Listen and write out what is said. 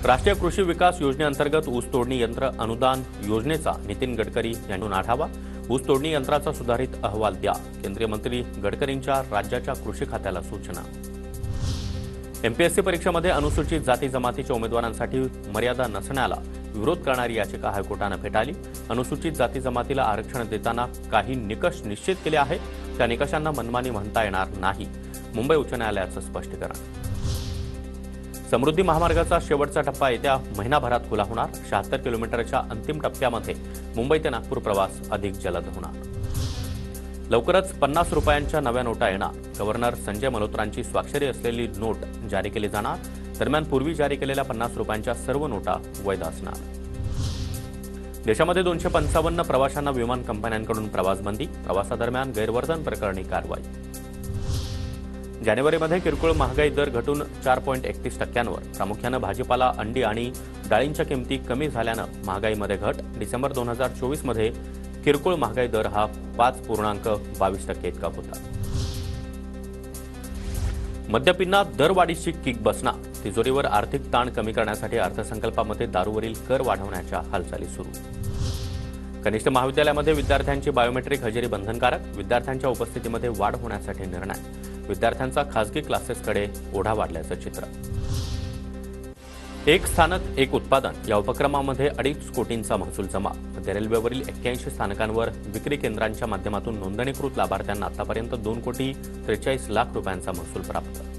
राष्ट्रीय कृषी विकास योजनेअंतर्गत ऊस तोडणी यंत्र अनुदान योजनेचा नितीन गडकरी यांनी आढावा। ऊस तोडणी यंत्राचा सुधारित अहवाल द्या, केंद्रीय मंत्री गडकरींच्या राज्याच्या कृषी खात्याला सूचना। एमपीएससी परीक्षेमध्ये अनुसूचित जाती जमातीच्या उमेदवारांसाठी मर्यादा नसण्याला विरोध करणारी याचिका हायकोर्टाने फेटाळली। अनुसूचित जाती जमातीला आरक्षण देताना काही निकष निश्चित केले आहेत, त्या निकषांना मनमानी म्हणता येणार नाही, मुंबई उच्च न्यायालयाचं स्पष्टीकरण। समृद्धी महामार्गाचा शेवटचा टप्पा येत्या महिनाभरात खुला होणार। 76 किलोमीटरच्या अंतिम टप्प्यामध्ये मुंबई ते नागपूर प्रवास अधिक जलद होणार। लवकरच 50 रुपयांच्या नव्या नोटा येणार। गव्हर्नर संजय मल्होत्रांची स्वाक्षरी असलेली नोट जारी केली जाणार। दरम्यान पूर्वी जारी केलेल्या 50 रुपयांच्या सर्व नोटा वैध असणार। देशामध्ये 255 प्रवाशांना विमान कंपन्यांकडून प्रवासबंदी। प्रवासादरम्यान गैरवर्तन प्रकरणी कारवाई। जानेवारीमध्ये किरकोळ महागाई दर घटून 4.31%वर। प्रामुख्याने भाजीपाला, अंडी आणि डाळींच्या किमती कमी झाल्यानं महागाईमध्ये घट। डिसेंबर 2024 मध्ये किरकोळ महागाई दर हा 5.22% इतका होता। मद्यपींना दरवाढीची किक बसणार। तिजोरीवर आर्थिक ताण कमी करण्यासाठी अर्थसंकल्पामध्ये दारूवरील कर वाढवण्याच्या हालचाली सुरू। कनिष्ठ महाविद्यालयामध्ये विद्यार्थ्यांची बायोमेट्रिक हजेरी बंधनकारक। विद्यार्थ्यांच्या उपस्थितीमध्ये वाढ होण्यासाठी निर्णय। विद्यार्थ्यांचा खासगी क्लासेसकडे ओढा वाढल्याचं चित्र। एक स्थानक एक उत्पादन या उपक्रमामध्ये 2.5 कोटींचा महसूल जमा। मध्य रेल्वेवरील 81 स्थानकांवर विक्री केंद्रांच्या माध्यमातून नोंदणीकृत लाभार्थ्यांना आतापर्यंत 2.43 कोटी रुपयांचा महसूल प्राप्त।